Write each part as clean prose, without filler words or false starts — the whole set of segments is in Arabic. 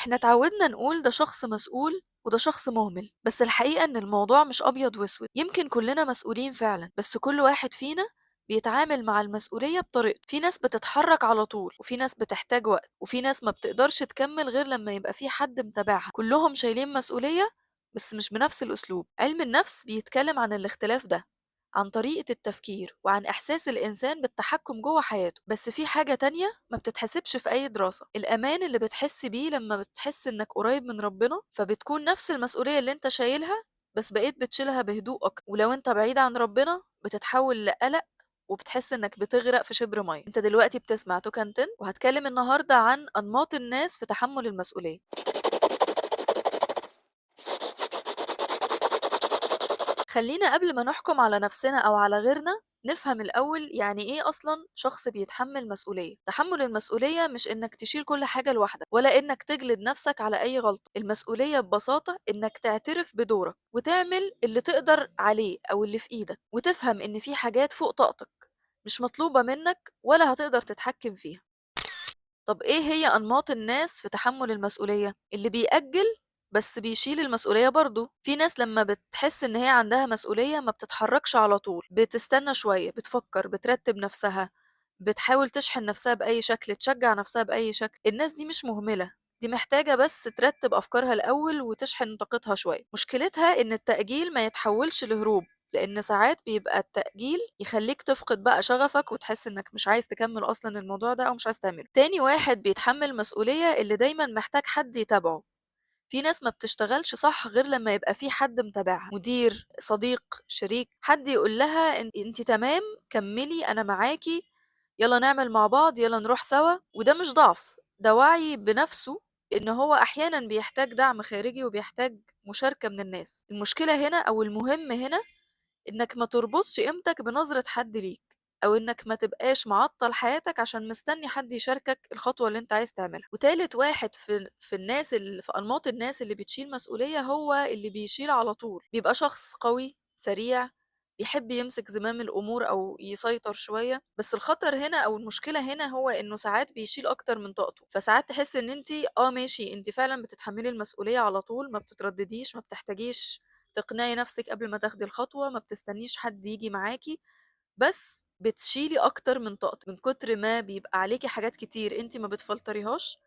إحنا اتعودنا نقول ده شخص مسؤول وده شخص مهمل، بس الحقيقة إن الموضوع مش أبيض وأسود. يمكن كلنا مسؤولين فعلا، بس كل واحد فينا بيتعامل مع المسؤولية بطريقته. في ناس بتتحرك على طول، وفي ناس بتحتاج وقت، وفي ناس ما بتقدرش تكمل غير لما يبقى في حد متابعها. كلهم شايلين مسؤولية، بس مش بنفس الأسلوب. علم النفس بيتكلم عن الاختلاف ده، عن طريقة التفكير وعن إحساس الإنسان بالتحكم جوه حياته. بس في حاجة تانية ما بتتحسبش في أي دراسة: الأمان اللي بتحس بيه لما بتحس إنك قريب من ربنا، فبتكون نفس المسؤولية اللي أنت شايلها، بس بقيت بتشيلها بهدوء أكتر. ولو أنت بعيد عن ربنا بتتحول لقلق، وبتحس إنك بتغرق في شبر مية. أنت دلوقتي بتسمع توكنتن، وهتكلم النهاردة عن أنماط الناس في تحمل المسؤولية. خلينا قبل ما نحكم على نفسنا أو على غيرنا نفهم الأول يعني إيه أصلا شخص بيتحمل مسؤولية. تحمل المسؤولية مش إنك تشيل كل حاجة لوحدك، ولا إنك تجلد نفسك على أي غلطة. المسؤولية ببساطة إنك تعترف بدورك وتعمل اللي تقدر عليه أو اللي في إيدك، وتفهم إن في حاجات فوق طاقتك مش مطلوبة منك ولا هتقدر تتحكم فيها. طب إيه هي أنماط الناس في تحمل المسؤولية؟ اللي بيأجل بس بيشيل المسؤولية برضه. في ناس لما بتحس إن هي عندها مسؤولية ما بتتحركش على طول، بتستنى شوية، بتفكر، بترتب نفسها، بتحاول تشحن نفسها بأي شكل، تشجع نفسها بأي شكل. الناس دي مش مهملة، دي محتاجة بس ترتب أفكارها الأول وتشحن طاقتها شوية. مشكلتها إن التأجيل ما يتحولش لهروب، لأن ساعات بيبقى التأجيل يخليك تفقد بقى شغفك وتحس إنك مش عايز تكمل أصلا الموضوع ده أو مش عايز تعمله. تاني واحد بيتحمل مسؤولية اللي دايما محتاج حد يتابعه. في ناس ما بتشتغلش صح غير لما يبقى في حد متابعها: مدير، صديق، شريك، حد يقول لها انت تمام، كملي، انا معاكي، يلا نعمل مع بعض، يلا نروح سوا. وده مش ضعف، ده وعي بنفسه، ان هو احيانا بيحتاج دعم خارجي وبيحتاج مشاركة من الناس. المشكلة هنا او المهم هنا إنك ما تربطش قيمتك بنظرة حد ليك، أو إنك ما تبقاش معطل حياتك عشان مستني حد يشاركك الخطوة اللي أنت عايز تعملها. وتالت واحد في الناس اللي في أنماط الناس اللي بتشيل مسؤولية هو اللي بيشيل على طول. بيبقى شخص قوي سريع، بيحب يمسك زمام الأمور أو يسيطر شوية. بس الخطر هنا أو المشكلة هنا هو إنه ساعات بيشيل أكتر من طاقته. فساعات تحس إن أنت ماشي، أنت فعلا بتتحملي المسؤولية على طول، ما بتتردديش، ما بتحتاجيش تقنعي نفسِك قبل ما تاخدي الخطوة، ما بتستنيش حد ييجي معاكِ، بس بتشيلي أكتر من طاقتِك. من كتر ما بيبقى عليكِ حاجات كتير أنتِ ما بتفلتريهاش،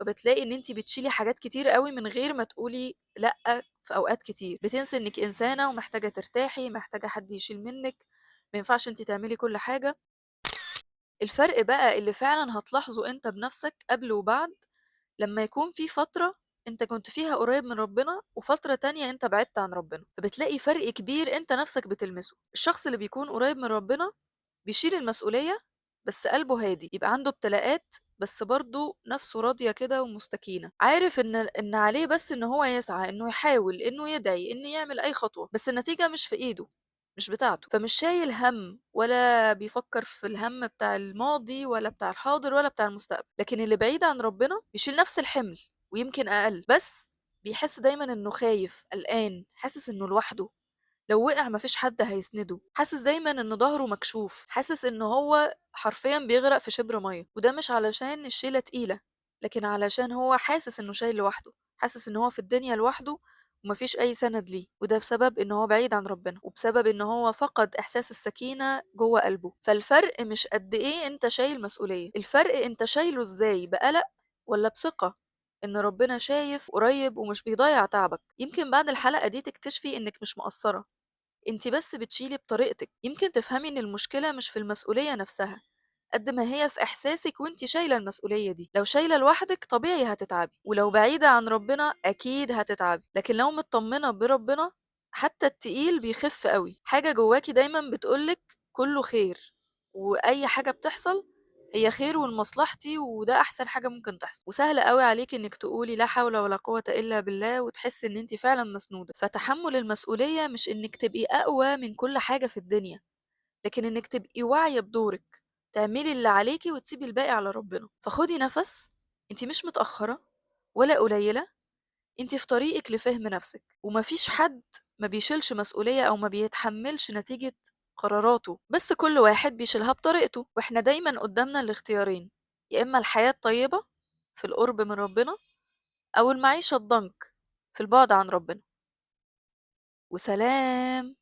فبتلاقي إن أنتِ بتشيلي حاجات كتير أوي من غير ما تقولي لأ في أوقات كتير. بتنسي إنِّك إنسانة ومحتاجة ترتاحي، محتاجة حد يشيل منِّك، ما ينفعش أنتِ تعملي كل حاجة. الفرق بقى اللي فعلًا هتلاحظه أنت بنفسك قبل وبعد، لما يكون في فترة انت كنت فيها قريب من ربنا وفترة تانية انت بعدت عن ربنا، فبتلاقي فرق كبير انت نفسك بتلمسه. الشخص اللي بيكون قريب من ربنا بيشيل المسؤولية بس قلبه هادي، يبقى عنده ابتلاءات بس برضه نفسه راضية كده ومستكينة، عارف ان عليه بس ان هو يسعى، انه يحاول، انه يدعي، انه يعمل اي خطوة، بس النتيجة مش في ايده، مش بتاعته. فمش شايل هم ولا بيفكر في الهم بتاع الماضي ولا بتاع الحاضر ولا بتاع المستقبل. لكن اللي بعيد عن ربنا بيشيل نفس الحمل ويمكن أقل، بس بيحس دايما إنه خايف، قلقان، حاسس إنه لوحده، لو وقع مفيش حد هيسنده، حاسس دايما إن ظهره مكشوف، حاسس إن هو حرفيا بيغرق في شبر مية. وده مش علشان الشيلة تقيلة، لكن علشان هو حاسس إنه شايل لوحده، حاسس إن هو في الدنيا لوحده ومفيش أي سند ليه. وده بسبب إن هو بعيد عن ربنا، وبسبب إن هو فقد إحساس السكينة جوه قلبه. فالفرق مش قد إيه أنت شايل مسؤولية، الفرق أنت شايله إزاي، بقلق ولا بثقة إن ربنا شايف قريب ومش بيضيع تعبك. يمكن بعد الحلقة دي تكتشفي إنك مش مقصرة، أنتِ بس بتشيلي بطريقتِك. يمكن تفهمي إن المشكلة مش في المسؤولية نفسها، قد ما هي في إحساسِك وأنتِ شايلة المسؤولية دي. لو شايلة لوحدِك طبيعي هتتعبي، ولو بعيدة عن ربنا أكيد هتتعبي، لكن لو متطمنة بربنا حتى التقيل بيخف أوي. حاجة جواكِ دايمًا بتقول لِك كله خير، وأي حاجة بتحصل هي خير ولمصلحتي، وده أحسن حاجة ممكن تحصل. وسهل أوي عليكِ إنِك تقولي لا حول ولا قوة إلا بالله وتحسي إن أنتِ فعلًا مسنودة. فتحمُّل المسؤولية مش إنِك تبقي أقوى من كل حاجة في الدنيا، لكن إنِك تبقي واعية بدورِك، تعملي اللي عليكِ وتسيبي الباقي على ربنا. فخدي نَفَس، أنتِ مش متأخرة ولا قليلة، أنتِ في طريقِك لفهم نفسِك. وما فيش حد ما بيشيلش مسؤولية أو ما بيتحملش نتيجة قراراته، بس كل واحد بيشيلها بطريقته. وإحنا دايمًا قدامنا الاختيارين: يا إما الحياة الطيبة في القرب من ربنا، أو المعيشة الضنك في البعد عن ربنا. وسلام.